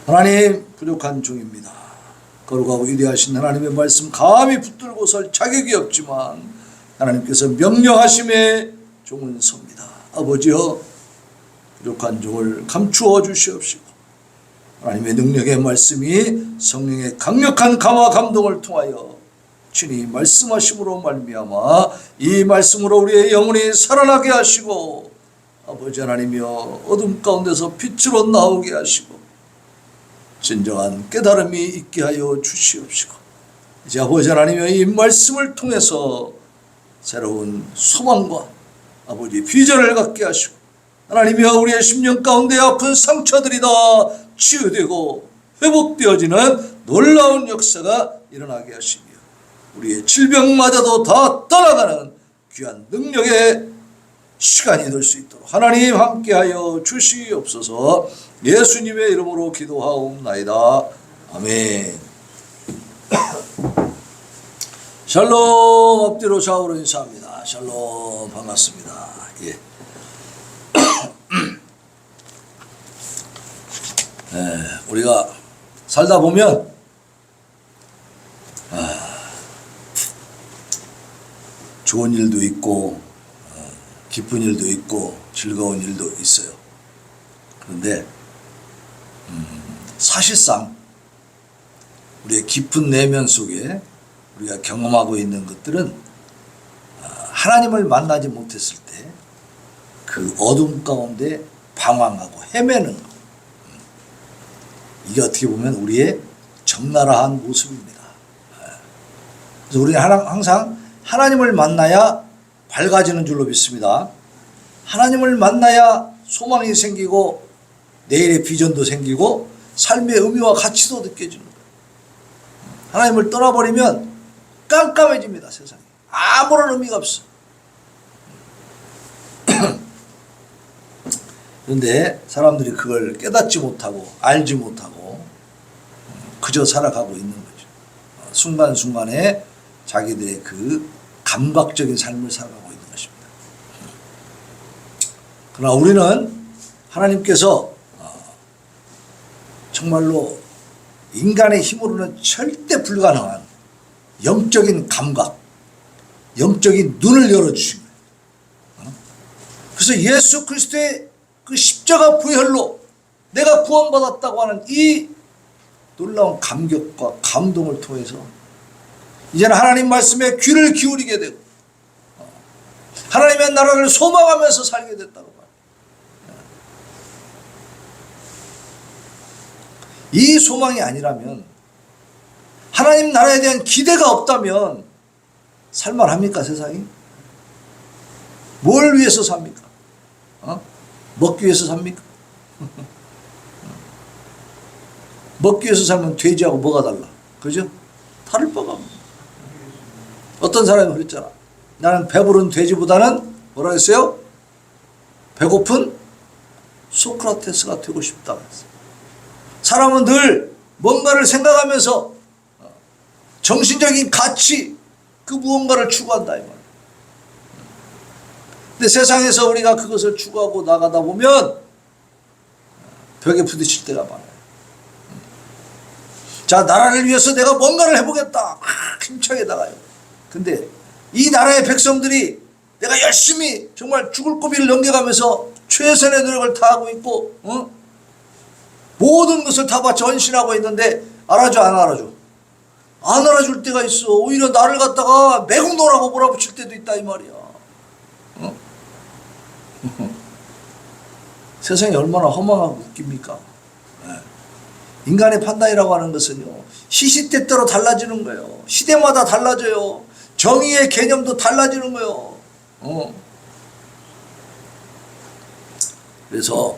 하나님, 부족한 종입니다. 거룩하고 위대하신 하나님의 말씀 감히 붙들고 설 자격이 없지만 하나님께서 명령하심에 종은 섭니다. 아버지여, 부족한 종을 감추어 주시옵시고 하나님의 능력의 말씀이 성령의 강력한 감화 감동을 통하여 친히 말씀하심으로 말미암아 이 말씀으로 우리의 영혼이 살아나게 하시고 아버지 하나님이여, 어둠 가운데서 빛으로 나오게 하시고 진정한 깨달음이 있게 하여 주시옵시고 이제 아버지 하나님이여, 이 말씀을 통해서 새로운 소망과 아버지 비전을 갖게 하시고 하나님이여, 우리의 심령 가운데 아픈 상처들이 다 치유되고 회복되어지는 놀라운 역사가 일어나게 하시며 우리의 질병마저도 다 떠나가는 귀한 능력의 시간이 될 수 있도록 하나님 함께하여 주시옵소서. 예수님의 이름으로 기도하옵나이다. 아멘. 샬롬. 엎드려 좌우로 인사합니다. 샬롬. 반갑습니다. 예. 우리가 살다 보면 좋은 일도 있고 기쁜 일도 있고 즐거운 일도 있어요. 그런데 사실상 우리의 깊은 내면 속에 우리가 경험하고 있는 것들은 하나님을 만나지 못했을 때 그 어둠 가운데 방황하고 헤매는 것, 이게 어떻게 보면 우리의 적나라한 모습입니다. 그래서 우리는 항상 하나님을 만나야 밝아지는 줄로 믿습니다. 하나님을 만나야 소망이 생기고 내일의 비전도 생기고 삶의 의미와 가치도 느껴지는 거예요. 하나님을 떠나버리면 깜깜해집니다. 세상에 아무런 의미가 없어. 그런데 사람들이 그걸 깨닫지 못하고 알지 못하고 그저 살아가고 있는 거죠. 순간순간에 자기들의 그 감각적인 삶을 살아가고 있는 것입니다. 그러나 우리는 하나님께서 정말로 인간의 힘으로는 절대 불가능한 영적인 감각, 영적인 눈을 열어주신 거예요. 그래서 예수 그리스도의 그 십자가 부혈로 내가 구원받았다고 하는 이 놀라운 감격과 감동을 통해서 이제는 하나님 말씀에 귀를 기울이게 되고 하나님의 나라를 소망하면서 살게 됐다고 말해요. 이 소망이 아니라면, 하나님 나라에 대한 기대가 없다면 살만합니까, 세상이? 뭘 위해서 삽니까? 먹기 위해서 삽니까? 먹기 위해서 살면 돼지하고 뭐가 달라? 그죠? 다를 바가 없는. 어떤 사람이 그랬잖아. 나는 배부른 돼지보다는 뭐라 했어요? 배고픈 소크라테스가 되고 싶다 그랬어요. 사람은 늘 뭔가를 생각하면서 정신적인 가치, 그 무언가를 추구한다 이 말이에요. 근데 세상에서 우리가 그것을 추구하고 나가다 보면 벽에 부딪힐 때가 많아요. 자, 나라를 위해서 내가 뭔가를 해보겠다. 힘차게 나가요. 근데 이 나라의 백성들이 내가 열심히 정말 죽을 고비를 넘겨가면서 최선의 노력을 다하고 있고 모든 것을 다 바쳐 헌신하고 있는데 알아줘, 안 알아줘? 안 알아줄 때가 있어. 오히려 나를 갖다가 매국노라고 몰아붙일 때도 있다 이 말이야. 세상이 얼마나 허망하고 웃깁니까? 인간의 판단이라고 하는 것은요, 시시때때로 달라지는 거예요. 시대마다 달라져요. 정의의 개념도 달라지는 거예요. 그래서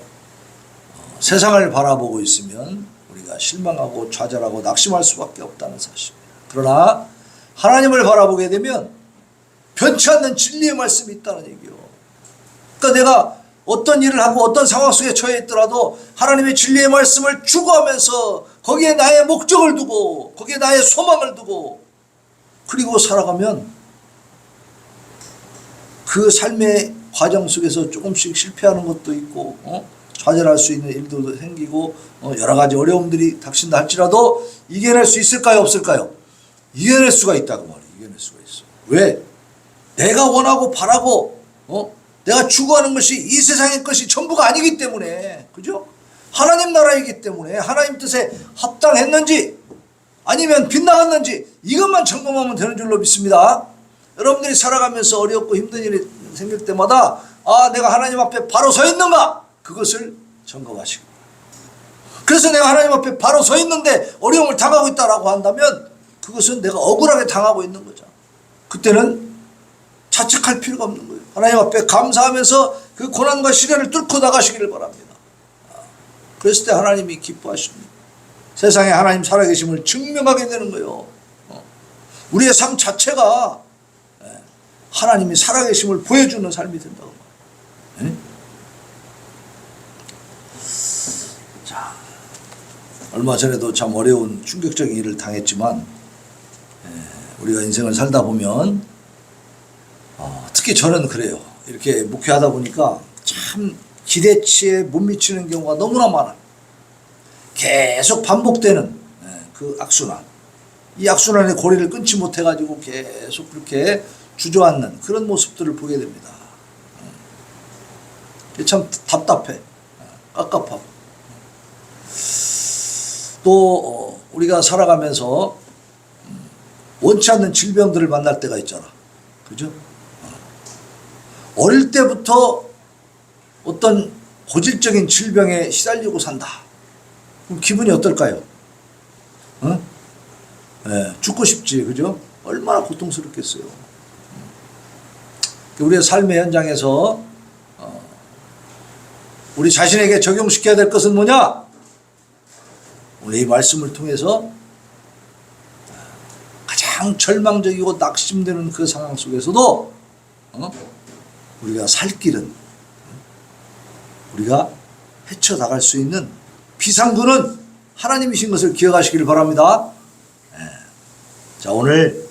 세상을 바라보고 있으면 우리가 실망하고 좌절하고 낙심할 수밖에 없다는 사실입니다. 그러나 하나님을 바라보게 되면 변치 않는 진리의 말씀이 있다는 얘기예요. 그러니까 내가 어떤 일을 하고 어떤 상황 속에 처해 있더라도 하나님의 진리의 말씀을 추구하면서 거기에 나의 목적을 두고 거기에 나의 소망을 두고 그리고 살아가면 그 삶의 과정 속에서 조금씩 실패하는 것도 있고 좌절할 수 있는 일도 생기고 여러 가지 어려움들이 닥친다 할지라도 이겨낼 수 있을까요? 없을까요? 이겨낼 수가 있다고 말이에요. 이겨낼 수가 있어. 왜? 내가 원하고 바라고 내가 추구하는 것이 이 세상의 것이 전부가 아니기 때문에, 그죠? 하나님 나라이기 때문에 하나님 뜻에 합당했는지 아니면 빗나갔는지 이것만 점검하면 되는 줄로 믿습니다. 여러분들이 살아가면서 어렵고 힘든 일이 생길 때마다 내가 하나님 앞에 바로 서 있는가? 그것을 점검하시고, 그래서 내가 하나님 앞에 바로 서 있는데 어려움을 당하고 있다라고 한다면 그것은 내가 억울하게 당하고 있는 거죠. 그때는 자책할 필요가 없는 거예요. 하나님 앞에 감사하면서 그 고난과 시련을 뚫고 나가시기를 바랍니다. 그랬을 때 하나님이 기뻐하십니다. 세상에 하나님 살아계심을 증명하게 되는 거예요. 우리의 삶 자체가 하나님이 살아계심을 보여주는 삶이 된다고 말이에요. 자, 얼마 전에도 참 어려운 충격적인 일을 당했지만 우리가 인생을 살다 보면 특히 저는 그래요. 이렇게 목회하다 보니까 참 기대치에 못 미치는 경우가 너무나 많아요. 계속 반복되는 그 악순환, 이 악순환의 고리를 끊지 못해가지고 계속 그렇게 주저앉는 그런 모습들을 보게 됩니다. 참 답답해, 깝깝하고. 또 우리가 살아가면서 원치 않는 질병들을 만날 때가 있잖아, 그죠? 어릴 때부터 어떤 고질적인 질병에 시달리고 산다. 그럼 기분이 어떨까요? 죽고 싶지, 그죠? 얼마나 고통스럽겠어요. 우리의 삶의 현장에서 우리 자신에게 적용시켜야 될 것은 뭐냐? 오늘 이 말씀을 통해서 가장 절망적이고 낙심되는 그 상황 속에서도 우리가 살 길은, 우리가 헤쳐나갈 수 있는 비상구는 하나님이신 것을 기억하시기를 바랍니다. 자, 오늘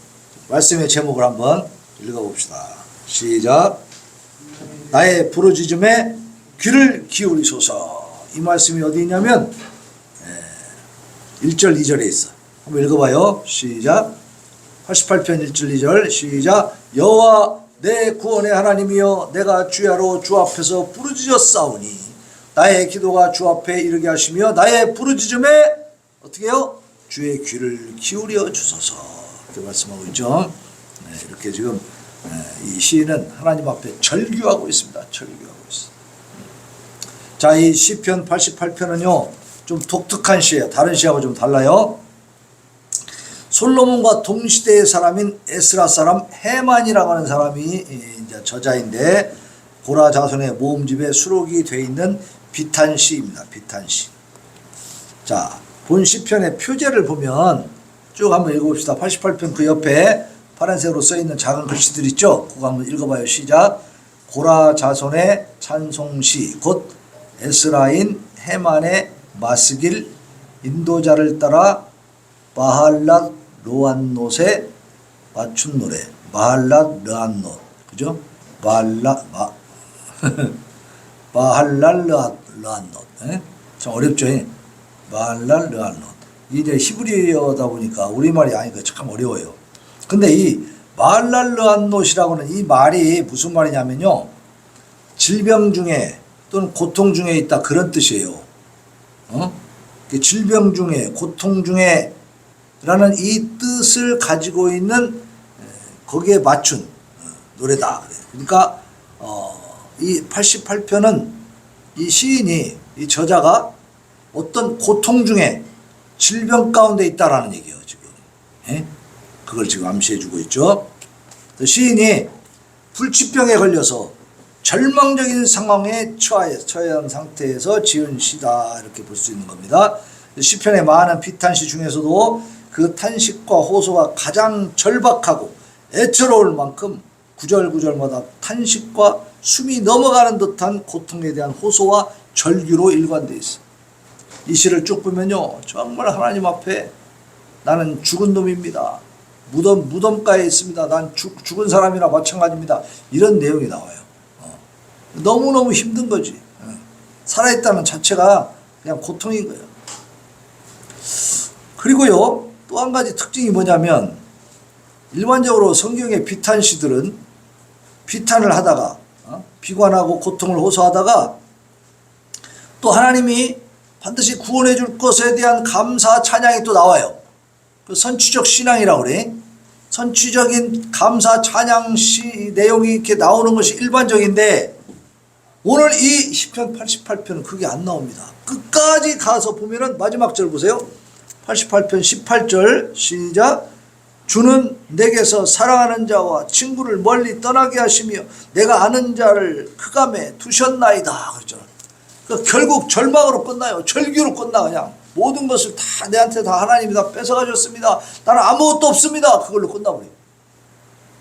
말씀의 제목을 한번 읽어봅시다. 시작. 나의 부르짖음에 귀를 기울이소서. 이 말씀이 어디 있냐면 1절 2절에 있어. 한번 읽어봐요. 시작. 88편 1절 2절 시작. 여호와 내 구원의 하나님이여, 내가 주야로 주 앞에서 부르짖었사오니 나의 기도가 주 앞에 이르게 하시며 나의 부르짖음에 어떻게 해요? 주의 귀를 기울여 주소서. 이렇게 말씀하고 있죠. 이렇게 지금 이 시인은 하나님 앞에 절규하고 있습니다. 절규하고 있어요. 자, 이 시편 88편은요 좀 독특한 시예요. 다른 시하고 좀 달라요. 솔로몬과 동시대의 사람인 에스라 사람 헤만이라고 하는 사람이 이제 저자인데, 고라 자손의 모음집에 수록이 되어 있는 비탄시입니다. 비탄시. 자, 본 시편의 표제를 보면 쭉 한번 읽어봅시다. 88편 그 옆에 파란색으로 써있는 작은 글씨들 있죠? 그거 한번 읽어봐요. 시작. 고라 자손의 찬송시 곧 에스라인 헤만의 마스길 인도자를 따라 마할랏 르안롯에 맞춘 노래. 마할랏 르안롯, 그죠? 마할랄 르안롯. 참 어렵죠? 마할랄 르안롯. 이제 히브리어다 보니까 우리말이 아니까 참 어려워요. 근데 이 마할랄 르안롯이라고는 이 말이 무슨 말이냐면요, 질병 중에 또는 고통 중에 있다, 그런 뜻이에요. 질병 중에, 고통 중에 라는 이 뜻을 가지고 있는 거기에 맞춘 노래다. 그러니까 이 88편은 이 시인이, 이 저자가 어떤 고통 중에 질병 가운데 있다라는 얘기예요, 지금. 그걸 지금 암시해 주고 있죠. 시인이 불치병에 걸려서 절망적인 상황에 처한 상태에서 지은 시다, 이렇게 볼 수 있는 겁니다. 시편의 많은 비탄시 중에서도 그 탄식과 호소가 가장 절박하고 애처로울 만큼 구절구절마다 탄식과 숨이 넘어가는 듯한 고통에 대한 호소와 절규로 일관되어 있어. 이 시를 쭉 보면요, 정말 하나님 앞에 나는 죽은 놈입니다. 무덤가에 있습니다. 난 죽은 사람이나 마찬가지입니다. 이런 내용이 나와요. 너무너무 힘든 거지. 살아있다는 자체가 그냥 고통인 거예요. 그리고요, 또 한 가지 특징이 뭐냐면, 일반적으로 성경의 비탄시들은 비탄을 하다가 비관하고 고통을 호소하다가 또 하나님이 반드시 구원해 줄 것에 대한 감사 찬양이 또 나와요. 그 선취적 신앙이라고 그래. 선취적인 감사 찬양 내용이 이렇게 나오는 것이 일반적인데, 오늘 이 시편 88편은 그게 안 나옵니다. 끝까지 가서 보면은 마지막 절 보세요. 88편 18절 시작. 주는 내게서 사랑하는 자와 친구를 멀리 떠나게 하시며 내가 아는 자를 흑암에 두셨나이다. 그렇죠. 그러니까 결국 절망으로 끝나요. 절규로 끝나. 그냥 모든 것을 다 내한테 다 하나님이 다 뺏어가셨습니다. 나는 아무것도 없습니다. 그걸로 끝나버려요.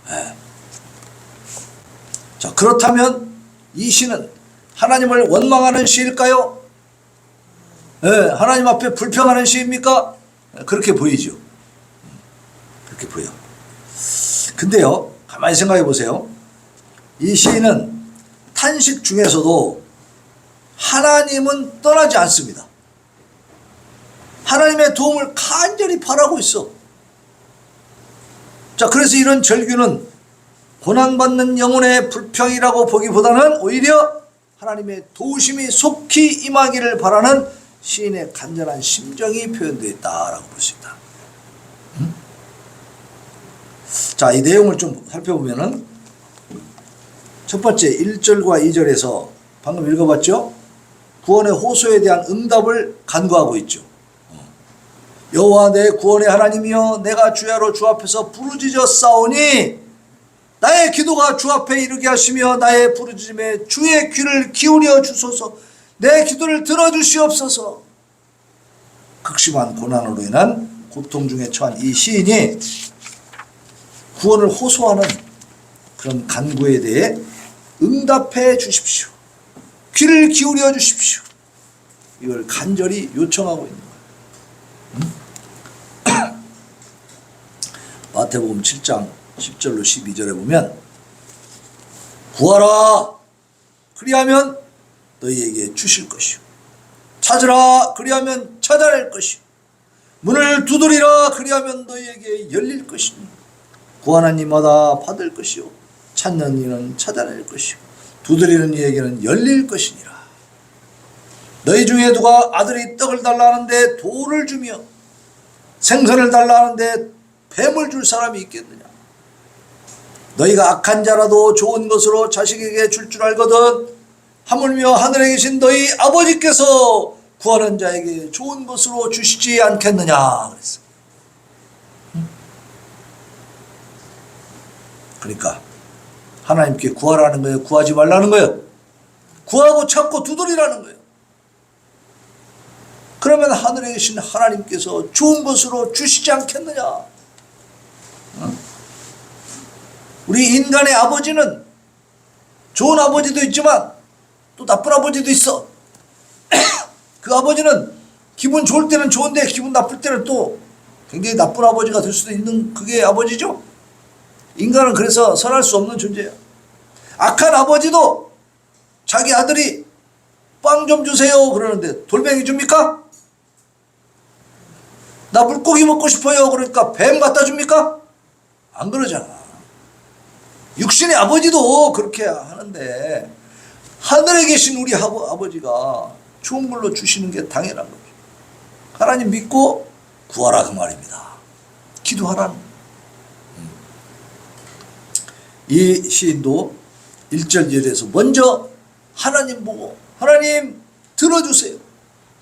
네. 자, 그렇다면 이 시는 하나님을 원망하는 시일까요? 네, 하나님 앞에 불평하는 시입니까? 그렇게 보이죠. 그렇게 보여. 근데요, 가만히 생각해 보세요. 이 시인은 탄식 중에서도 하나님은 떠나지 않습니다. 하나님의 도움을 간절히 바라고 있어. 자, 그래서 이런 절규는 고난받는 영혼의 불평이라고 보기보다는 오히려 하나님의 도우심이 속히 임하기를 바라는 시인의 간절한 심정이 표현되어 있다라고 볼 수 있다. 자, 이 내용을 좀 살펴보면은 첫 번째 1절과 2절에서 방금 읽어봤죠? 구원의 호소에 대한 응답을 간구하고 있죠. 여호와 내 구원의 하나님이여, 내가 주야로 주 앞에서 부르짖어 싸우니 나의 기도가 주 앞에 이르게 하시며 나의 부르짖음에 주의 귀를 기울여 주소서. 내 기도를 들어주시옵소서. 극심한 고난으로 인한 고통 중에 처한 이 시인이 구원을 호소하는 그런 간구에 대해 응답해 주십시오. 귀를 기울여 주십시오. 이걸 간절히 요청하고 있는 거예요. 마태복음 7장 10절로 12절에 보면 구하라 그리하면 너희에게 주실 것이요, 찾으라 그리하면 찾아낼 것이요, 문을 두드리라 그리하면 너희에게 열릴 것이니 구하는 이마다 받을 것이요, 찾는 이는 찾아낼 것이요, 두드리는 이에게는 열릴 것이니라. 너희 중에 누가 아들이 떡을 달라 하는데 돌을 주며 생선을 달라 하는데 뱀을 줄 사람이 있겠느냐? 너희가 악한 자라도 좋은 것으로 자식에게 줄 줄 알거든 하물며 하늘에 계신 너희 아버지께서 구하는 자에게 좋은 것으로 주시지 않겠느냐 그랬어. 그러니까 하나님께 구하라는 거예요? 구하지 말라는 거예요? 구하고 찾고 두드리라는 거예요. 그러면 하늘에 계신 하나님께서 좋은 것으로 주시지 않겠느냐? 우리 인간의 아버지는 좋은 아버지도 있지만 또 나쁜 아버지도 있어. 그 아버지는 기분 좋을 때는 좋은데 기분 나쁠 때는 또 굉장히 나쁜 아버지가 될 수도 있는, 그게 아버지죠. 인간은 그래서 선할 수 없는 존재야. 악한 아버지도 자기 아들이 빵 좀 주세요 그러는데 돌멩이 줍니까? 나 물고기 먹고 싶어요 그러니까 뱀 갖다 줍니까? 안 그러잖아. 육신의 아버지도 그렇게 하는데 하늘에 계신 우리 아버지가 좋은 걸로 주시는 게 당연한 거죠. 하나님 믿고 구하라 그 말입니다. 기도하라는 거예요. 이 시인도 1절 2절에서 먼저 하나님 보고 하나님 들어주세요.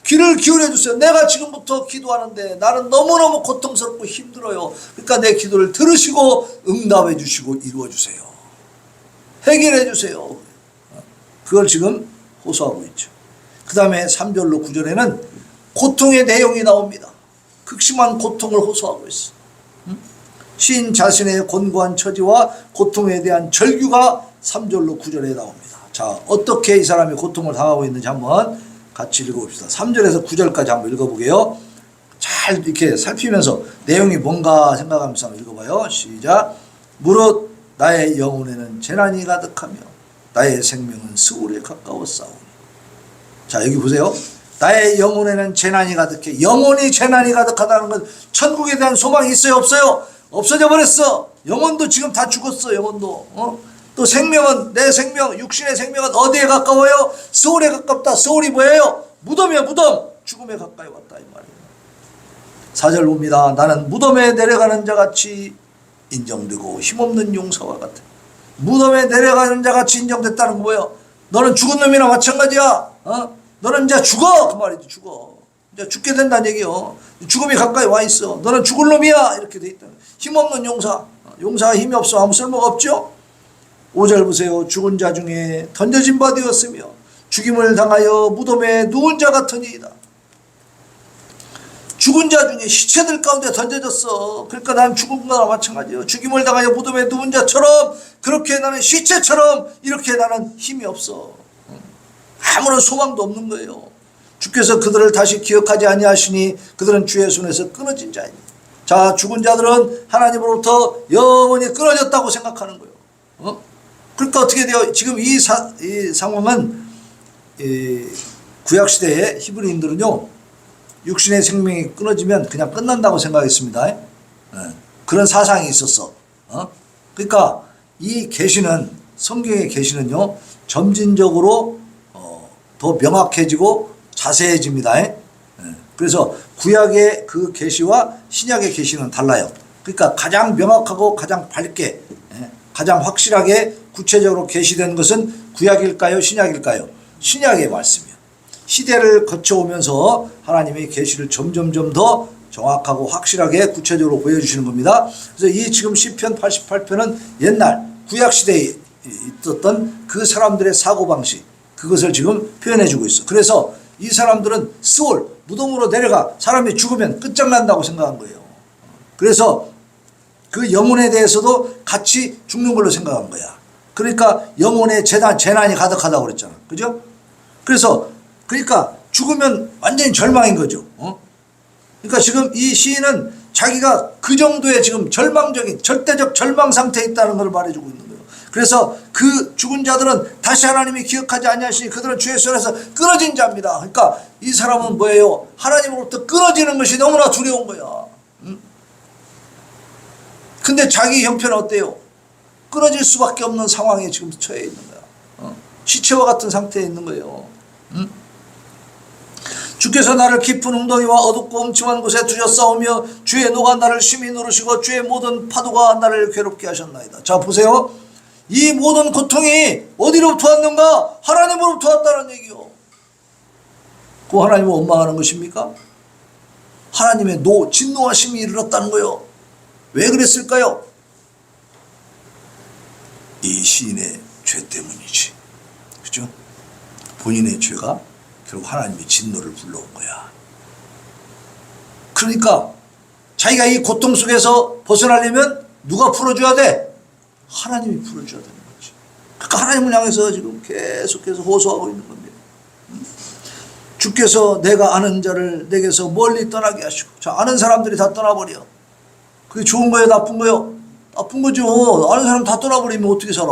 귀를 기울여주세요. 내가 지금부터 기도하는데 나는 너무너무 고통스럽고 힘들어요. 그러니까 내 기도를 들으시고 응답해 주시고 이루어 주세요. 해결해 주세요. 그걸 지금 호소하고 있죠. 그 다음에 3절로 9절에는 고통의 내용이 나옵니다. 극심한 고통을 호소하고 있어. 시인 자신의 곤고한 처지와 고통에 대한 절규가 3절로 9절에 나옵니다. 자, 어떻게 이 사람이 고통을 당하고 있는지 한번 같이 읽어봅시다. 3절에서 9절까지 한번 읽어보게요. 잘 이렇게 살피면서 내용이 뭔가 생각하면서 한번 읽어봐요. 시작. 무릇 나의 영혼에는 재난이 가득하며 나의 생명은 스울에 가까워 싸우니. 자, 여기 보세요. 나의 영혼에는 재난이 가득해. 영혼이 재난이 가득하다는 건 천국에 대한 소망이 있어요, 없어요? 없어져 버렸어. 영혼도 지금 다 죽었어, 영혼도. 또 생명은, 내 생명, 육신의 생명은 어디에 가까워요? 서울에 가깝다. 서울이 뭐예요? 무덤이야, 무덤. 죽음에 가까이 왔다, 이 말이에요. 4절 봅니다. 나는 무덤에 내려가는 자같이 인정되고 힘없는 용사와 같아. 무덤에 내려가는 자같이 인정됐다는 거 뭐예요? 너는 죽은 놈이나 마찬가지야. 너는 이제 죽어, 그 말이지. 죽어, 이제 죽게 된다는 얘기요. 죽음이 가까이 와 있어. 너는 죽을 놈이야, 이렇게 돼 있다. 힘없는 용사. 용사가 힘이 없어 아무 쓸모가 없죠. 5절 보세요. 죽은 자 중에 던져진 바 되었으며 죽임을 당하여 무덤에 누운 자 같으니이다. 죽은 자 중에 시체들 가운데 던져졌어. 그러니까 나는 죽은 거나 마찬가지예요. 죽임을 당하여 무덤에 누운 자처럼, 그렇게 나는 시체처럼 이렇게 나는 힘이 없어. 아무런 소망도 없는 거예요. 주께서 그들을 다시 기억하지 아니하시니 그들은 주의 손에서 끊어진 자이니. 자, 죽은 자들은 하나님으로부터 영원히 끊어졌다고 생각하는 거예요. 그러니까 어떻게 돼요? 지금 이 상황은 구약시대의 히브리인들은요, 육신의 생명이 끊어지면 그냥 끝난다고 생각했습니다. 그런 사상이 있었어. 그러니까 이 계시는, 성경의 계시는요, 점진적으로 더 명확해지고 자세해집니다. 그래서 구약의 그 계시와 신약의 계시는 달라요. 그러니까 가장 명확하고 가장 밝게, 가장 확실하게 구체적으로 계시된 것은 구약일까요, 신약일까요? 신약의 말씀이요. 시대를 거쳐오면서 하나님의 계시를 점점점 더 정확하고 확실하게 구체적으로 보여주시는 겁니다. 그래서 이 지금 시편 88편은 옛날 구약시대에 있었던 그 사람들의 사고방식, 그것을 지금 표현해주고 있어. 그래서 이 사람들은 스올, 무덤으로 내려가 사람이 죽으면 끝장난다고 생각한 거예요. 그래서 그 영혼에 대해서도 같이 죽는 걸로 생각한 거야. 그러니까 영혼에 재난이 가득하다고 그랬잖아. 그죠? 그러니까 죽으면 완전히 절망인 거죠. 그러니까 지금 이 시인은 자기가 그 정도의 지금 절망적인, 절대적 절망 상태에 있다는 걸 말해주고 있는 거예요. 그래서 그 죽은 자들은 다시 하나님이 기억하지 아니하시니 그들은 주의 손에서 끊어진 자입니다. 그러니까 이 사람은 뭐예요? 하나님으로부터 끊어지는 것이 너무나 두려운 거야. 근데 자기 형편은 어때요? 끊어질 수밖에 없는 상황에 지금 처해 있는 거야. 시체와 같은 상태에 있는 거예요. 주께서 나를 깊은 웅덩이와 어둡고 음침한 곳에 두셨사오며 주의 노가 나를 심히 누르시고 주의 모든 파도가 나를 괴롭게 하셨나이다. 자, 보세요. 이 모든 고통이 어디로부터 왔는가? 하나님으로부터 왔다는 얘기요. 그 하나님을 원망하는 것입니까? 하나님의 진노하심이 이르렀다는 거요. 왜 그랬을까요? 이 시인의 죄 때문이지. 그죠? 본인의 죄가 결국 하나님의 진노를 불러온 거야. 그러니까 자기가 이 고통 속에서 벗어나려면 누가 풀어줘야 돼? 하나님이 풀어줘야 되는 거지. 그러니까 하나님을 향해서 지금 계속해서 호소하고 있는 겁니다. 주께서 내가 아는 자를 내게서 멀리 떠나게 하시고. 자, 아는 사람들이 다 떠나버려. 그게 좋은 거예요, 나쁜 거예요? 나쁜 거죠. 아는 사람 다 떠나버리면 어떻게 살아?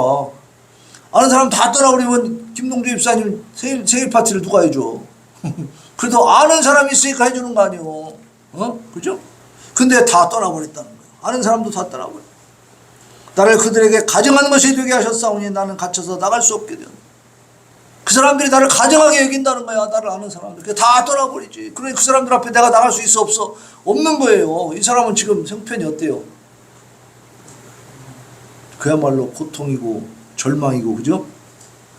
아는 사람 다 떠나버리면 김동주 입사님 생일 파티를 누가 해줘? 그래도 아는 사람이 있으니까 해주는 거 아니에요. 그죠? 근데 다 떠나버렸다는 거예요. 아는 사람도 다 떠나버려. 나를 그들에게 가정하는 것이 되게 하셨사오니 나는 갇혀서 나갈 수 없게 되었다. 그 사람들이 나를 가정하게 여긴다는 거야. 나를 아는 사람들. 다 떠나버리지. 그러니 그 사람들 앞에 내가 나갈 수 있어 없어? 없는 거예요. 이 사람은 지금 형편이 어때요? 그야말로 고통이고 절망이고, 그죠?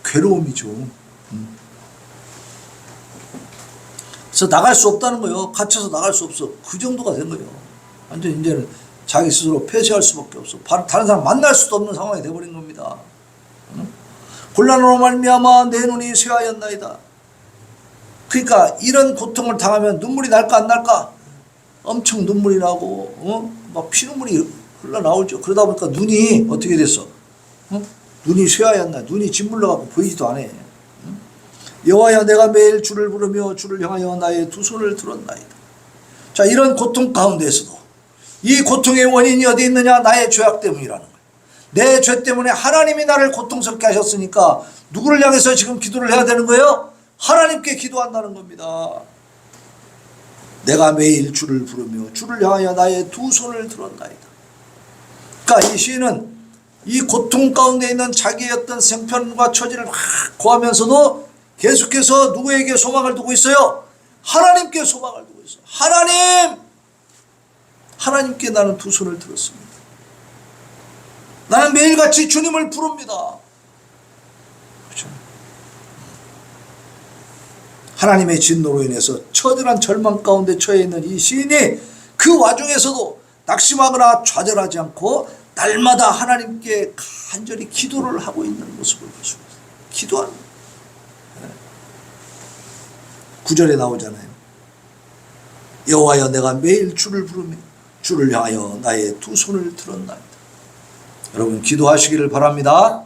괴로움이죠. 그래서 나갈 수 없다는 거예요. 갇혀서 나갈 수 없어. 그 정도가 된 거예요. 완전 이제는 자기 스스로 폐쇄할 수밖에 없어. 다른 사람 만날 수도 없는 상황이 돼버린 겁니다. 곤란으로 말미암아 내 눈이 쇠하였나이다. 그러니까 이런 고통을 당하면 눈물이 날까 안 날까? 엄청 눈물이 나고 막 피눈물이 흘러나오죠. 그러다 보니까 눈이 어떻게 됐어? 눈이 쇠하였나? 눈이 짓물러갖고 보이지도 않아. 여호와여 내가 매일 주를 부르며 주를 향하여 나의 두 손을 들었나이다. 자, 이런 고통 가운데에서도 이 고통의 원인이 어디 있느냐? 나의 죄악 때문이라는 거예요. 내 죄 때문에 하나님이 나를 고통스럽게 하셨으니까 누구를 향해서 지금 기도를 해야 되는 거예요? 하나님께 기도한다는 겁니다. 내가 매일 주를 부르며 주를 향하여 나의 두 손을 들었나이다. 그러니까 이 시인은 이 고통 가운데 있는 자기의 어떤 생편과 처지를 확 고하면서도 계속해서 누구에게 소망을 두고 있어요? 하나님께 소망을 두고 있어요. 하나님께 나는 두 손을 들었습니다. 나는 매일같이 주님을 부릅니다. 그렇죠? 하나님의 진노로 인해서 처절한 절망 가운데 처해 있는 이 시인이 그 와중에서도 낙심하거나 좌절하지 않고 날마다 하나님께 간절히 기도를 하고 있는 모습을 볼 수 있어요. 기도하는 9절에 나오잖아요. 여호와여 내가 매일 주를 부르며 주를 향하여 나의 두 손을 들었나이다. 여러분 기도하시기를 바랍니다.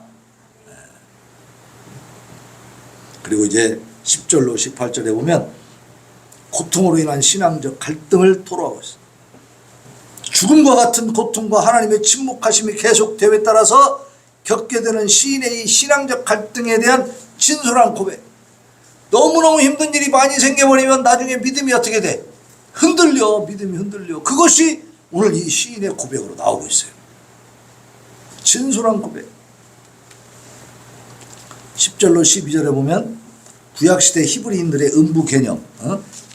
그리고 이제 10절로 18절에 보면 고통으로 인한 신앙적 갈등을 토로하고 있습니다. 죽음과 같은 고통과 하나님의 침묵하심이 계속됨에 따라서 겪게 되는 시인의 이 신앙적 갈등에 대한 진솔한 고백. 너무너무 힘든 일이 많이 생겨버리면 나중에 믿음이 어떻게 돼? 믿음이 흔들려. 그것이 오늘 이 시인의 고백으로 나오고 있어요. 진솔한 고백. 10절로 12절에 보면 구약시대 히브리인들의 음부 개념,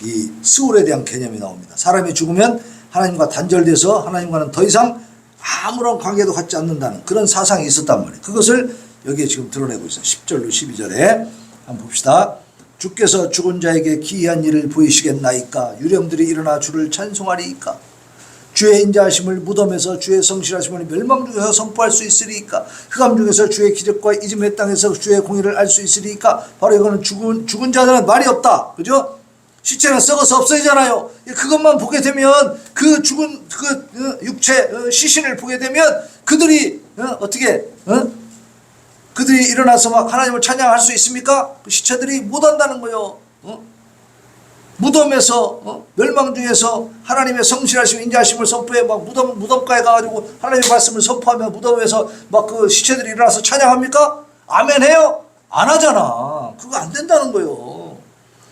이 스올에 대한 개념이 나옵니다. 사람이 죽으면 하나님과 단절돼서 하나님과는 더 이상 아무런 관계도 갖지 않는다는 그런 사상이 있었단 말이에요. 그것을 여기에 지금 드러내고 있어요. 10절로 12절에 한번 봅시다. 주께서 죽은 자에게 기이한 일을 보이시겠나이까? 유령들이 일어나 주를 찬송하리이까? 주의 인자하심을 무덤에서 주의 성실하심을 멸망 중에서 선포할 수 있으리이까? 흑암 중에서 주의 기적과 이즘의 땅에서 주의 공의를 알 수 있으리이까? 바로 이거는 죽은 자들은 말이 없다. 그죠? 시체는 썩어서 없어지잖아요. 그것만 보게 되면 그 죽은 그 육체 시신을 보게 되면 그들이 어떻게 그들이 일어나서 막 하나님을 찬양할 수 있습니까? 그 시체들이 못한다는 거예요. 무덤에서 멸망 중에서 하나님의 성실하심 인자하심을 선포해 막 무덤가에 가가지고 하나님의 말씀을 선포하며 무덤에서 막 그 시체들이 일어나서 찬양합니까? 아멘 해요? 안 하잖아. 그거 안 된다는 거예요.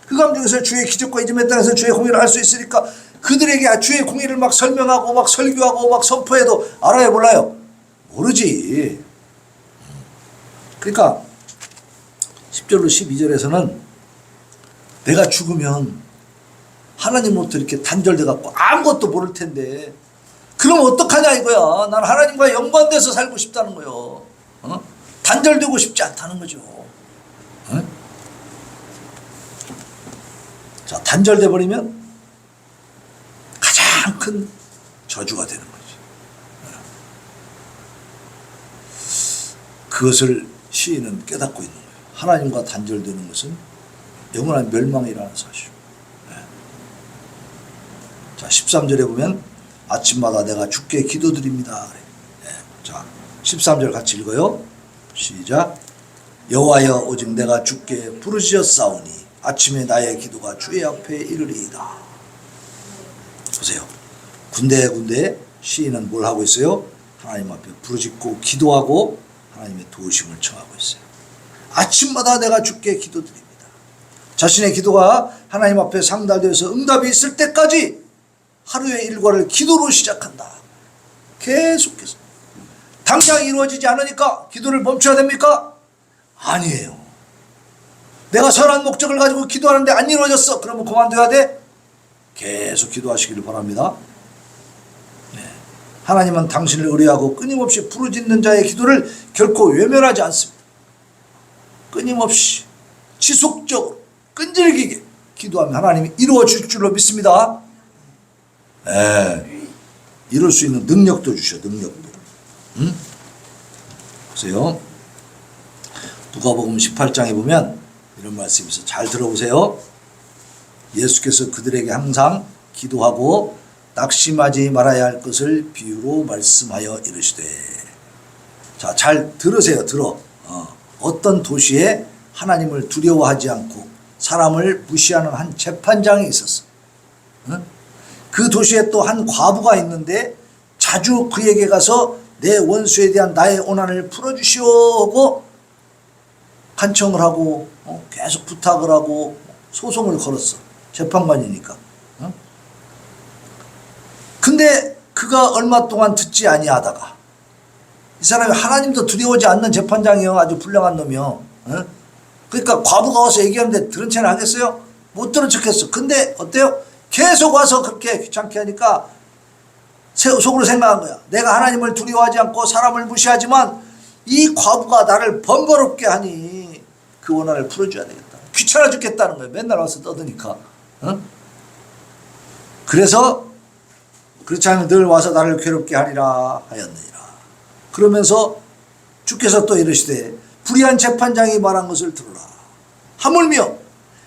흑암 중에서 주의 기적과 이즘의 땅에서 주의 공의를 알 수 있으니까 그들에게 주의 공의를 막 설명하고 막 설교하고 막 선포해도 알아요 몰라요? 모르지. 그러니까 10절로 12절에서는 내가 죽으면 하나님으로부터 이렇게 단절돼 갖고 아무것도 모를 텐데 그럼 어떡하냐 이거야. 난 하나님과 연관돼서 살고 싶다는 거예요. 단절되고 싶지 않다는 거죠. 자, 단절돼 버리면 가장 큰 저주가 되는 거죠. 그것을 시인은 깨닫고 있는 거예요. 하나님과 단절되는 것은 영원한 멸망이라는 사실. 자, 13절에 보면 아침마다 내가 주께 기도드립니다. 자, 13절 같이 읽어요. 시작. 여호와여 오직 내가 주께 부르짖었사오니 아침에 나의 기도가 주의 앞에 이르리이다. 보세요. 군데군데 시인은 뭘 하고 있어요? 하나님 앞에 부르짖고 기도하고 하나님의 도우심을 청하고 있어요. 아침마다 내가 주께 기도드립니다. 자신의 기도가 하나님 앞에 상달되어서 응답이 있을 때까지 하루의 일과를 기도로 시작한다. 계속해서. 당장 이루어지지 않으니까 기도를 멈춰야 됩니까? 아니에요. 내가 선한 목적을 가지고 기도하는데 안 이루어졌어. 그러면 그만둬야 돼? 계속 기도하시기를 바랍니다. 네. 하나님은 당신을 의뢰하고 끊임없이 부르짖는 자의 기도를 결코 외면하지 않습니다. 끊임없이 지속적으로 끈질기게 기도하면 하나님이 이루어 줄 줄로 믿습니다. 네. 이룰 수 있는 능력도 주셔. 능력도. 보세요. 누가복음 18장에 보면 이런 말씀이 있어요. 잘 들어보세요. 예수께서 그들에게 항상 기도하고 낙심하지 말아야 할 것을 비유로 말씀하여 이르시되. 자, 잘 들으세요. 어떤 도시에 하나님을 두려워하지 않고 사람을 무시하는 한 재판장이 있었어. 그 도시에 또 한 과부가 있는데 자주 그에게 가서 내 원수에 대한 나의 원한을 풀어주시오 하고 간청을 하고 계속 부탁을 하고 소송을 걸었어. 재판관이니까. 근데 그가 얼마 동안 듣지 아니하다가, 이 사람이 하나님도 두려워하지 않는 재판장이요. 아주 불량한 놈이요. 그러니까 과부가 와서 얘기하는데 들은 체는 하겠어요? 못 들은 척했어. 근데 어때요? 계속 와서 그렇게 귀찮게 하니까 속으로 생각한 거야. 내가 하나님을 두려워하지 않고 사람을 무시하지만 이 과부가 나를 번거롭게 하니 그 원한을 풀어줘야 되겠다. 귀찮아 죽겠다는 거예요. 맨날 와서 떠드니까. 그래서 그렇지 않으면 늘 와서 나를 괴롭게 하리라 하였느니라. 그러면서 주께서 또 이르시되 불의한 재판장이 말한 것을 들으라. 하물며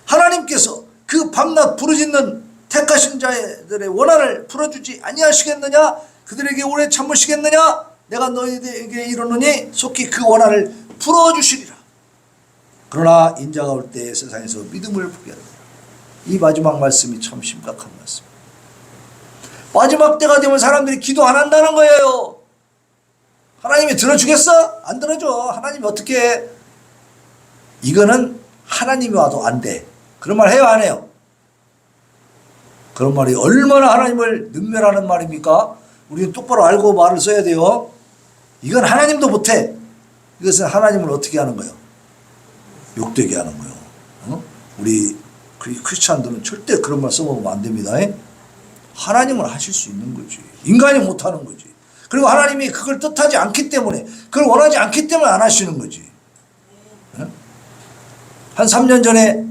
하나님께서 그 밤낮 부르짖는 택하신 자들의 원한을 풀어주지 아니하시겠느냐? 그들에게 오래 참으시겠느냐? 내가 너희에게 이르노니 속히 그 원한을 풀어주시리라. 그러나 인자가 올 때 세상에서 믿음을 보게 하리라. 이 마지막 말씀이 참 심각한 말씀입니다. 마지막 때가 되면 사람들이 기도 안 한다는 거예요. 하나님이 들어주겠어? 안 들어줘. 하나님이 어떻게 해? 이거는 하나님이 와도 안 돼. 그런 말 해요, 안 해요? 그런 말이 얼마나 하나님을 능멸하는 말입니까? 우리는 똑바로 알고 말을 써야 돼요. 이건 하나님도 못해. 이것은 하나님을 어떻게 하는 거예요? 욕되게 하는 거예요. 우리 크리스찬들은 절대 그런 말 써먹으면 안 됩니다. 하나님은 하실 수 있는 거지. 인간이 못하는 거지. 그리고 하나님이 그걸 뜻하지 않기 때문에, 그걸 원하지 않기 때문에 안 하시는 거지. 한 3년 전에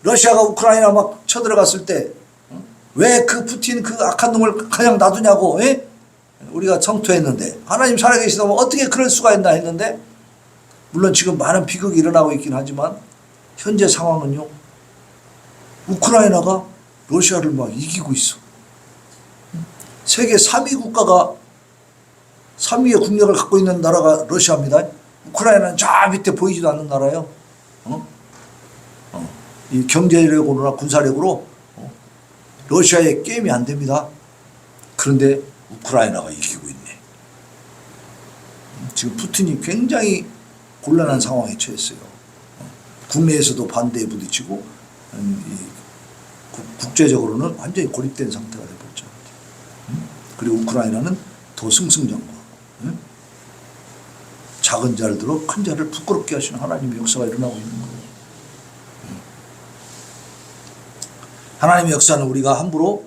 러시아가 우크라이나 막 쳐들어갔을 때 왜 그 푸틴 그 악한 놈을 그냥 놔두냐고 우리가 성토했는데, 하나님 살아계시다면 어떻게 그럴 수가 있나 했는데, 물론 지금 많은 비극이 일어나고 있긴 하지만 현재 상황은요, 우크라이나가 러시아를 막 이기고 있어. 세계 3위 국가가 3위의 국력을 갖고 있는 나라가 러시아입니다. 우크라이나는 저 밑에 보이지도 않는 나라예요. 이 경제력으로나 군사력으로 러시아의 게임이 안 됩니다. 그런데 우크라이나가 이기고 있네. 지금 푸틴이 굉장히 곤란한 상황에 처했어요. 국내에서도 반대에 부딪히고 국제적으로는 완전히 고립된 상태가 되어버렸죠. 그리고 우크라이나는 더 승승장구. 작은 자를 들어 큰 자를 부끄럽게 하시는 하나님의 역사가 일어나고 있는 거예요. 하나님의 역사는 우리가 함부로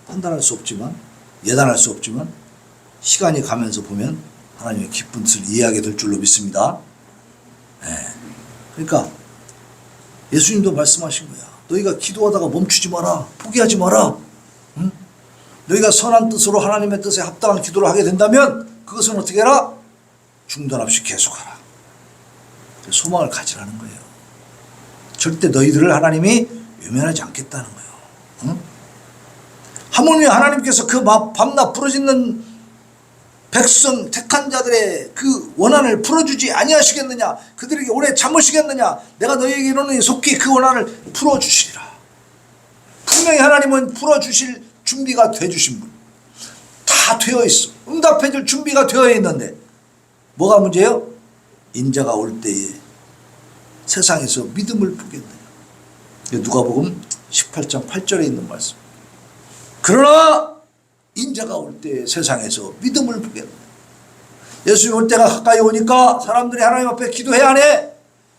판단할 수 없지만, 예단할 수 없지만, 시간이 가면서 보면 하나님의 기쁜 뜻을 이해하게 될 줄로 믿습니다. 그러니까 예수님도 말씀하신 거야. 너희가 기도하다가 멈추지 마라. 포기하지 마라. 너희가 선한 뜻으로 하나님의 뜻에 합당한 기도를 하게 된다면 그것은 어떻게 해라? 중단 없이 계속하라. 소망을 가지라는 거예요. 절대 너희들을 하나님이 외면하지 않겠다는 거예요. 하물며 하나님께서 그 밤낮 부르짖는 백성 택한 자들의 그 원한을 풀어주지 아니하시겠느냐? 그들에게 오래 참으시겠느냐? 내가 너희에게 이르노니 속히 그 원한을 풀어주시리라. 분명히 하나님은 풀어주실 준비가 돼 주신 분. 다 되어 있어. 응답해 줄 준비가 되어 있는데 뭐가 문제예요? 인자가 올 때에 세상에서 믿음을 보겠느냐. 누가복음 18장 8절에 있는 말씀. 그러나 인자가 올 때 세상에서 믿음을 보겠느냐. 예수님 올 때가 가까이 오니까 사람들이 하나님 앞에 기도해야 하네.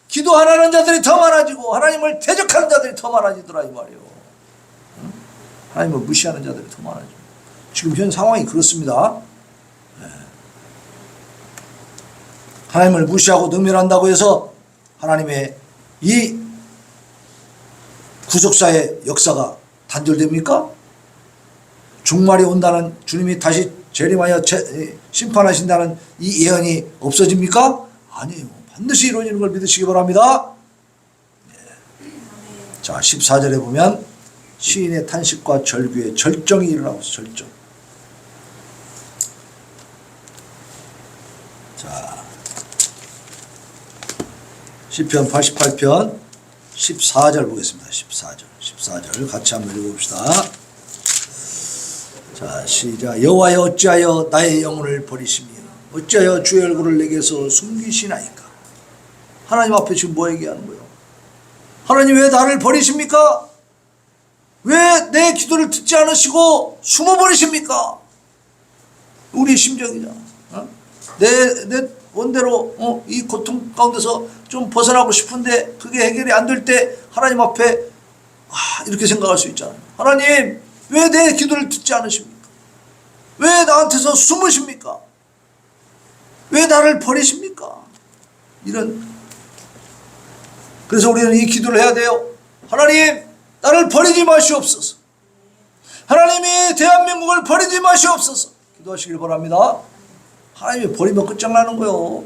기도 안 하는 자들이 더 많아지고 하나님을 대적하는 자들이 더 많아지더라 이 말이에요. 하나님을 무시하는 자들이 더 많아지고 지금 현 상황이 그렇습니다. 하나님을 무시하고 능멸한다고 해서 하나님의 이 구속사의 역사가 단절됩니까? 종말이 온다는, 주님이 다시 재림하여 심판하신다는 이 예언이 없어집니까? 아니에요. 반드시 이루어지는 걸 믿으시기 바랍니다. 자, 14절에 보면 시인의 탄식과 절규의 절정이 일어나고 있어요. 절정. 자, 시편 88편 14절 보겠습니다. 14절 같이 한번 읽어봅시다. 자, 시작. 여호와여 어찌하여 나의 영혼을 버리시며 어찌하여 주의 얼굴을 내게서 숨기시나이까. 하나님 앞에 지금 뭐 얘기하는 거예요? 하나님 왜 나를 버리십니까? 왜 내 기도를 듣지 않으시고 숨어버리십니까? 우리의 심정이잖아. 내 원대로 이 고통 가운데서 좀 벗어나고 싶은데 그게 해결이 안 될 때 하나님 앞에 이렇게 생각할 수 있잖아요. 하나님 왜 내 기도를 듣지 않으십니까? 왜 나한테서 숨으십니까? 왜 나를 버리십니까? 그래서 우리는 이 기도를 해야 돼요. 하나님 나를 버리지 마시옵소서. 하나님이 대한민국을 버리지 마시옵소서. 기도하시길 바랍니다. 하나님이 버리면 끝장나는 거예요.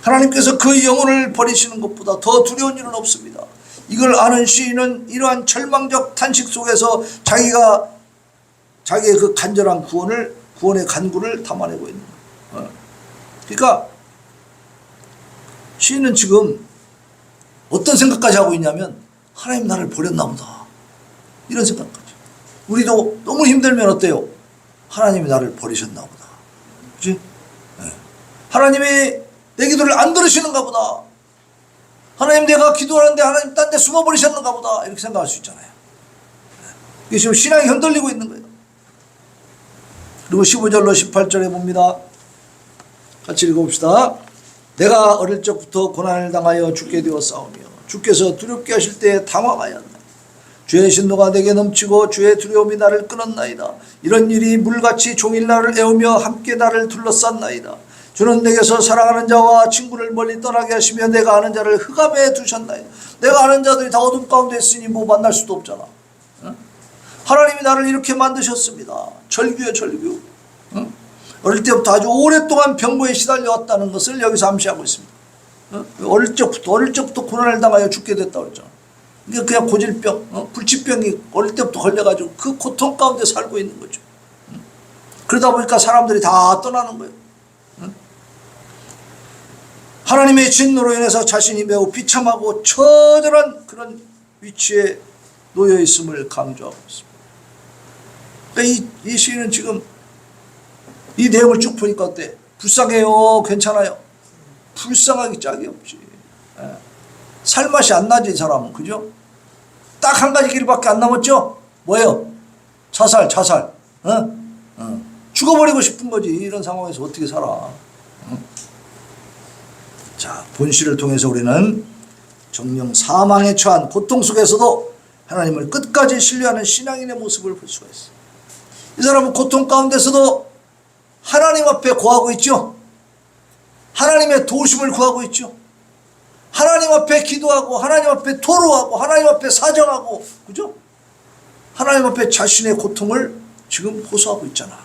하나님께서 그 영혼을 버리시는 것보다 더 두려운 일은 없습니다. 이걸 아는 시인은 이러한 절망적 탄식 속에서 자기의 그 간절한 구원의 간구를 담아내고 있는 거예요. 그러니까 시인은 지금 어떤 생각까지 하고 있냐면 하나님 나를 버렸나 보다. 이런 생각까지. 우리도 너무 힘들면 어때요? 하나님이 나를 버리셨나 보다. 그치? 네. 하나님이 내 기도를 안 들으시는가 보다. 하나님 내가 기도하는데 하나님 딴 데 숨어버리셨는가 보다. 이렇게 생각할 수 있잖아요. 이게 지금 신앙이 흔들리고 있는 거예요. 그리고 15절로 18절에 봅니다. 같이 읽어봅시다. 내가 어릴 적부터 고난을 당하여 죽게 되었사오며 주께서 두렵게 하실 때에 당황하였나이다. 주의 신노가 내게 넘치고 주의 두려움이 나를 끊었나이다. 이런 일이 물같이 종일 나를 애우며 함께 나를 둘러쌌나이다. 주는 내게서 사랑하는 자와 친구를 멀리 떠나게 하시며 내가 아는 자를 흑암에 두셨나이다. 내가 아는 자들이 다 어둠 가운데 있으니 뭐 만날 수도 없잖아. 하나님이 나를 이렇게 만드셨습니다. 절규예요, 절규. 어릴 때부터 아주 오랫동안 병고에 시달려왔다는 것을 여기서 암시하고 있습니다. 어릴 적부터 고난을 당하여 죽게 됐다고 했잖아. 이게 그냥 고질병, 불치병이 어릴 때부터 걸려가지고 그 고통 가운데 살고 있는 거죠. 그러다 보니까 사람들이 다 떠나는 거예요. 하나님의 진노로 인해서 자신이 매우 비참하고 처절한 그런 위치에 놓여 있음을 강조하고 있습니다. 그러니까 이 시인은 지금 이 내용을 쭉 보니까 어때? 불쌍해요? 괜찮아요? 불쌍하기 짝이 없지. 살맛이 안 나지, 이 사람은. 그죠? 딱 한 가지 길밖에 안 남았죠? 뭐예요? 자살. 죽어버리고 싶은 거지. 이런 상황에서 어떻게 살아? 자, 본시를 통해서 우리는 정령 사망에 처한 고통 속에서도 하나님을 끝까지 신뢰하는 신앙인의 모습을 볼 수가 있어요. 이 사람은 고통 가운데서도 하나님 앞에 구하고 있죠. 하나님의 도우심을 구하고 있죠. 하나님 앞에 기도하고 하나님 앞에 토로하고 하나님 앞에 사정하고, 그죠? 하나님 앞에 자신의 고통을 지금 호소하고 있잖아.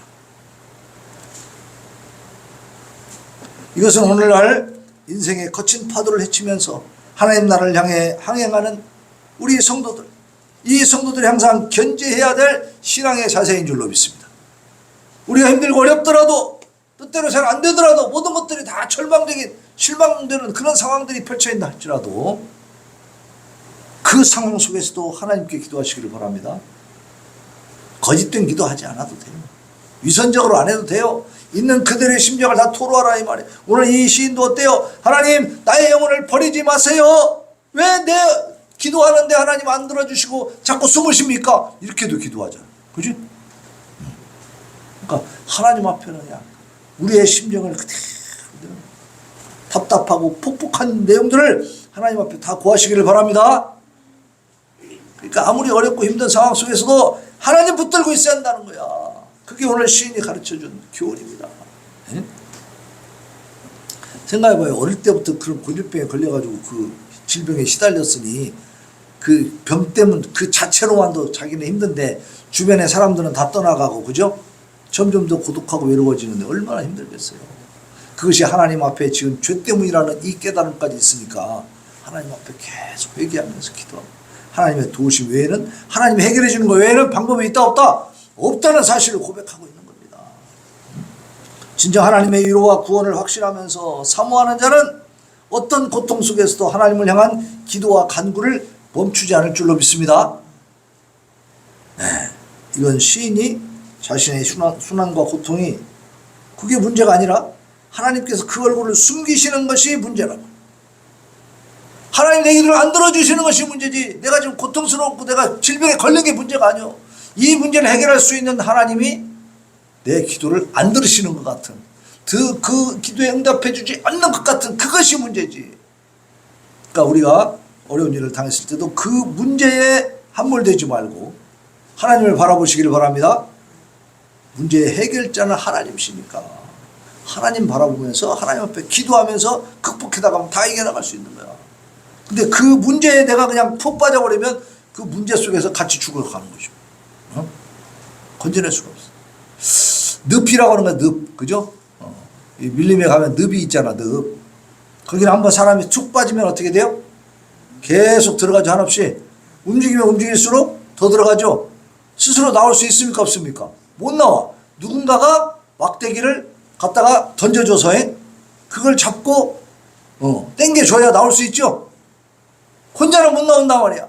이것은 오늘날 인생의 거친 파도를 헤치면서 하나님 나라를 향해 항행하는 우리 성도들, 이 성도들이 항상 견지해야 될 신앙의 자세인 줄로 믿습니다. 우리가 힘들고 어렵더라도, 뜻대로 잘 안 되더라도, 모든 것들이 다 절망적인, 실망되는 그런 상황들이 펼쳐있다 할지라도 그 상황 속에서도 하나님께 기도하시기를 바랍니다. 거짓된 기도하지 않아도 돼요. 위선적으로 안 해도 돼요. 있는 그들의 심정을 다 토로하라, 이 말이에요. 오늘 이 시인도 어때요? 하나님 나의 영혼을 버리지 마세요. 왜 내 기도하는데 하나님 안 들어주시고 자꾸 숨으십니까? 이렇게도 기도하잖아요. 그지? 그러니까 하나님 앞에는 그냥 우리의 심정을 그대로 답답하고 폭폭한 내용들을 하나님 앞에 다 고하시기를 바랍니다. 그러니까 아무리 어렵고 힘든 상황 속에서도 하나님 붙들고 있어야 한다는 거야. 그게 오늘 시인이 가르쳐준 교훈입니다. 네? 생각해봐요. 어릴 때부터 그런 고질병에 걸려가지고 그 질병에 시달렸으니 그 병 때문에 그 자체로만도 자기는 힘든데 주변의 사람들은 다 떠나가고, 그죠? 점점 더 고독하고 외로워지는데 얼마나 힘들겠어요. 그것이 하나님 앞에 지금 죄 때문이라는 이 깨달음까지 있으니까 하나님 앞에 계속 회개하면서 기도하고, 하나님의 도우심 외에는, 하나님이 해결해 주는 것 외에는 방법이 있다 없다? 없다는 사실을 고백하고 있는 겁니다. 진정 하나님의 위로와 구원을 확신하면서 사모하는 자는 어떤 고통 속에서도 하나님을 향한 기도와 간구를 멈추지 않을 줄로 믿습니다. 네, 이건 시인이 자신의 순환과 고통이 그게 문제가 아니라 하나님께서 그 얼굴을 숨기시는 것이 문제라고. 하나님 내 기도를 안 들어주시는 것이 문제지, 내가 지금 고통스럽고 내가 질병에 걸린 게 문제가 아니오. 이 문제를 해결할 수 있는 하나님이 내 기도를 안 들으시는 것 같은, 그 기도에 응답해 주지 않는 것 같은 그것이 문제지. 그러니까 우리가 어려운 일을 당했을 때도 그 문제에 함몰되지 말고 하나님을 바라보시기를 바랍니다. 문제의 해결자는 하나님이시니까 하나님 바라보면서 하나님 앞에 기도하면서 극복해 나가면 다 이겨나갈 수 있는 거야. 근데 그 문제에 내가 그냥 푹 빠져버리면 그 문제 속에서 같이 죽어가는 거죠. 어? 건져낼 수가 없어. 늪이라고 하는 거야, 늪. 그죠? 이 밀림에 가면 늪이 있잖아, 늪. 거기는 한번 사람이 툭 빠지면 어떻게 돼요? 계속 들어가죠, 한없이. 움직이면 움직일수록 더 들어가죠. 스스로 나올 수 있습니까, 없습니까? 못 나와. 누군가가 막대기를 갖다가 던져줘서 그걸 잡고 땡겨줘야 나올 수 있죠. 혼자는 못 나온단 말이야.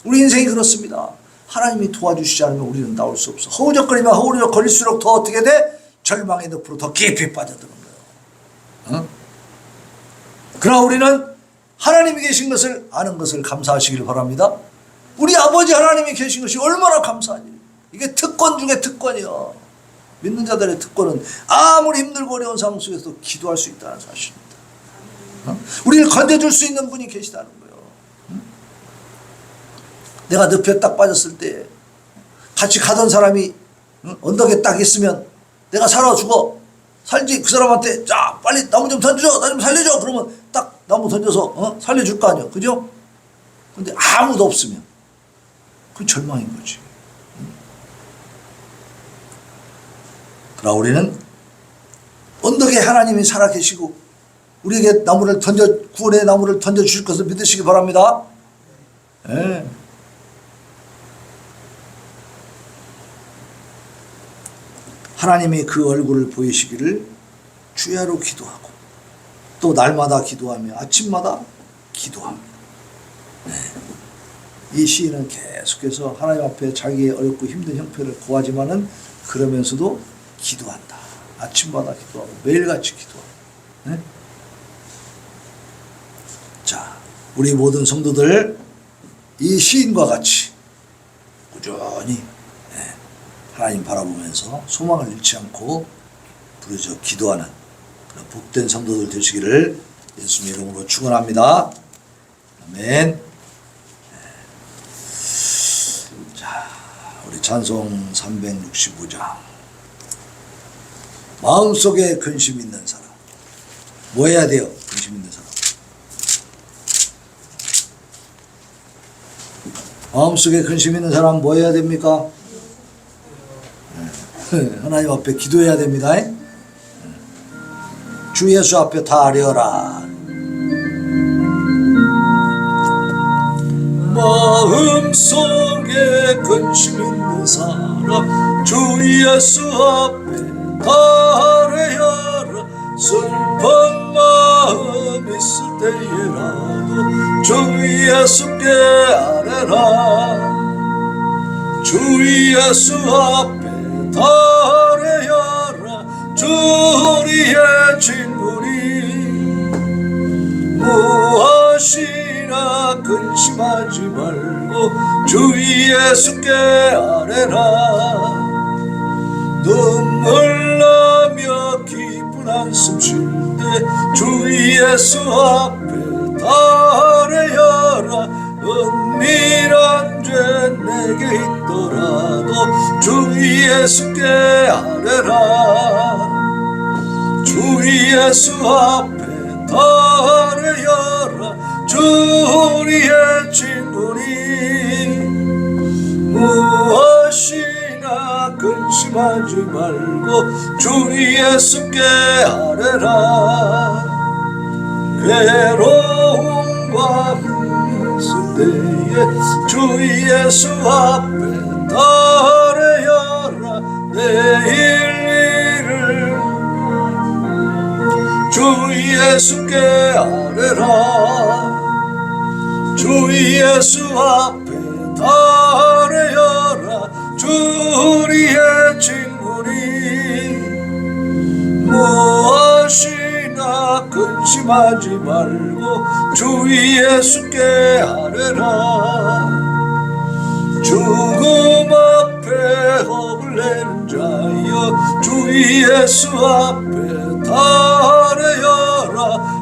우리 인생이 그렇습니다. 하나님이 도와주시지 않으면 우리는 나올 수 없어. 허우적거리면 허우적거릴수록 더 어떻게 돼? 절망의 늪으로 더 깊이 빠져드는 거예요. 그러나 우리는 하나님이 계신 것을 아는 것을 감사하시길 바랍니다. 우리 아버지 하나님이 계신 것이 얼마나 감사한 일이에요. 이게 특권 중에 특권이야. 믿는 자들의 특권은 아무리 힘들고 어려운 상황 속에서도 기도할 수 있다는 사실입니다. 우리를 건져줄 수 있는 분이 계시다는 거예요. 내가 늪에 딱 빠졌을 때 같이 가던 사람이 언덕에 딱 있으면 내가 살아 죽어 살지, 그 사람한테 자 빨리 나무 좀 던져줘, 나 좀 살려줘, 그러면 딱 나무 던져서 살려줄 거 아니야, 그죠? 근데 아무도 없으면 그 절망인 거지. 그러나 우리는 언덕에 하나님이 살아계시고 우리에게 구원의 나무를 던져주실 것을 믿으시기 바랍니다. 네. 하나님이 그 얼굴을 보이시기를 주야로 기도하고 또 날마다 기도하며 아침마다 기도합니다. 네. 이 시인은 계속해서 하나님 앞에 자기의 어렵고 힘든 형편을 고하지만은 그러면서도 기도한다. 아침마다 기도하고 매일같이 기도하고. 네? 자, 우리 모든 성도들 이 시인과 같이 꾸준히 하나님 바라보면서 소망을 잃지 않고 부르짖어 기도하는 그런 복된 성도들 되시기를 예수님 이름으로 축원합니다. 아멘. 자, 우리 찬송 365장. 마음속에 근심 있는 사람. 뭐 해야 돼요? 근심 있는 사람. 마음속에 근심 있는 사람 뭐 해야 됩니까? 하나님 앞에 기도해야 됩니다. 주 예수 앞에 다 아뢰어라. 마음속에 근심 있는 사람 주 예수 앞에 다 아뢰어라. 슬픈 마음 있을 때에라도 주 예수께 아뢰라. 주 예수 앞에 다 아뢰어라. 주 우리의 친구니 무엇이나 근심하지 말고 주 예수께 아뢰라. 눈물 나며 기쁜 한숨 쉴 때 주 예수 앞에 다 아뢰어라. 은밀한 죄 내게 있더라도 주 예수께 아뢰라. 주 예수 앞에 다 아뢰어라. 주 우리의 친구니 무엇이나 근심하지 말고 주 예수께 아뢰라. 괴로움과 힘쓸 때에 주 예수 앞에 다 아뢰어라. 내일 일을 주 예수께 아뢰라. 주 예수 앞에 다 아뢰어라. 주 우리의 친구니 무엇이나 근심 근심하지 말고 주 예수께 아뢰라. 죽음 앞에 겁을 내는 자여 주 예수 앞에 다 아뢰어라.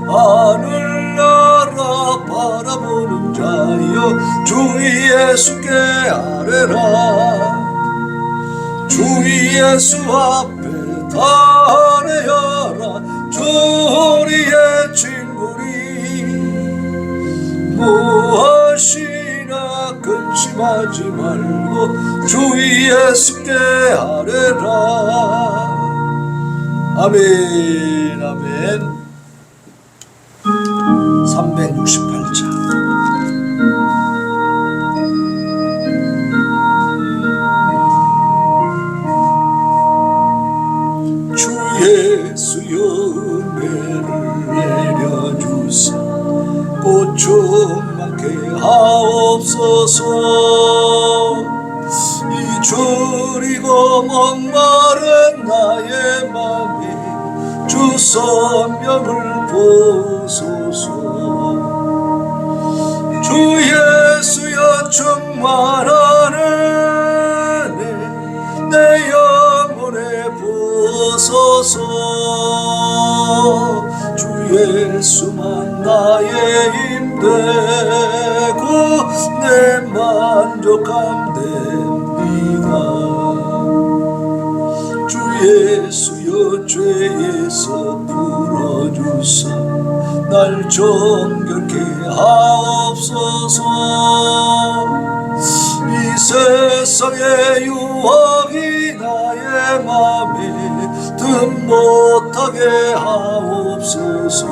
하늘나라 바라보는 자여 주 예수께 아뢰라. 주 예수 앞에 다 아뢰어라. 주 우리의 친구니 무엇이나 근심하지 말고 주 예수께 아뢰라. 아멘. 아멘. 368장. 주 예수여 은혜를 내려주사 꽃좀 많게 하옵소서. 이 줄이고 목마른 나의 맘이 주 성령을 보소서. 주 예수여 충만하는 내 영혼에 부어소서. 주 예수만 나의 힘되고 내 만족함 됩니다. 주 예수여 죄에서 풀어주사 날 정결케 하옵소서. 이 세상의 유혹이 나의 맘에 든 못하게 하옵소서.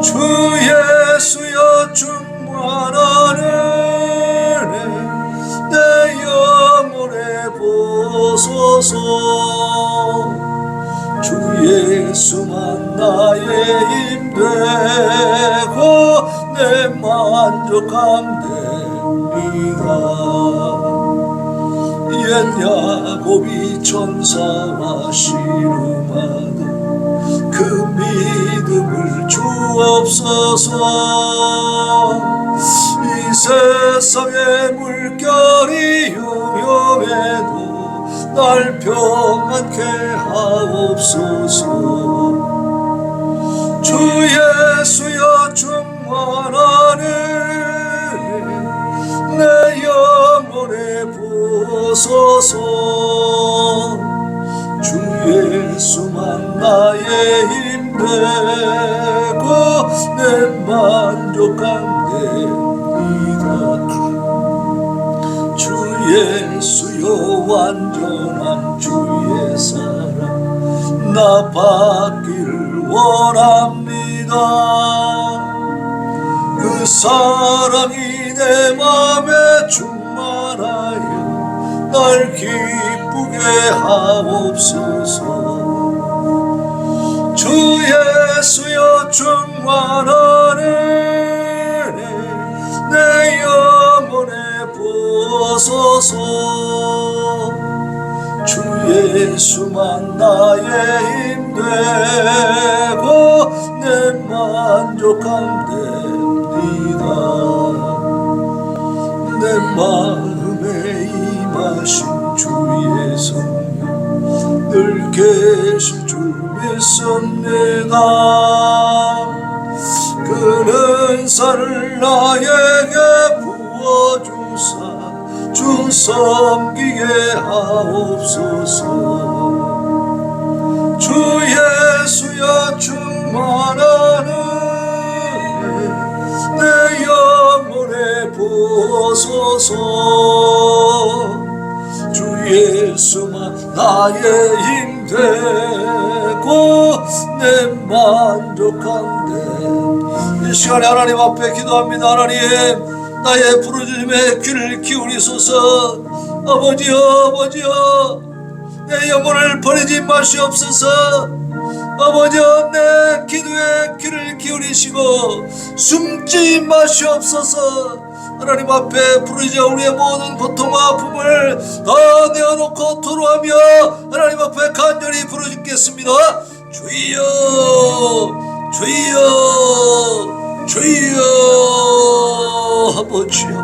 주 예수여 충만한 은혜 내 영혼에 부어소서. 주 예수만 나의 힘되고 내 만족함 됩니다. 옛 야곱이 천사와 씨름하던 그 믿음을 주옵소서. 이 세상의 물결이 유용해도 날 평안케 하옵소서. 주 예수여 충만한 은혜 내 영혼에 부어소서. 주 예수만 나의 힘되고 내 만족함 됩니다. 주 예수여 완전한 주의 사랑 나 받기를 원합니다. 그 사랑이 내 맘에 충만하여 날 기쁘게 하옵소서. 주 예수여 충만한 은혜 내 영혼에 부어소서. 주 예수만 나의 힘되고 내 만족함 됩니다. 내 마음에 임하신 주의 성령 늘 계실 줄 믿습니다. 그 은사를 나에게 부어주사 주 섬기게 하옵소서. 주 예수여 충만한 은혜 내 영혼에 부어소서. 주 예수만 나의 힘되고 내 만족함 돼. 이 시간에 하나님 앞에 기도합니다. 하나님 나의 부르짖음에 귀를 기울이소서. 아버지여 내 영혼을 버리지 마시옵소서. 아버지여 내 기도에 귀를 기울이시고 숨지 마시옵소서. 하나님 앞에 부르짖어 우리의 모든 고통과 아픔을 다 내어놓고 토로하며 하나님 앞에 간절히 부르짖겠습니다. 주여 주여 주여 아버지여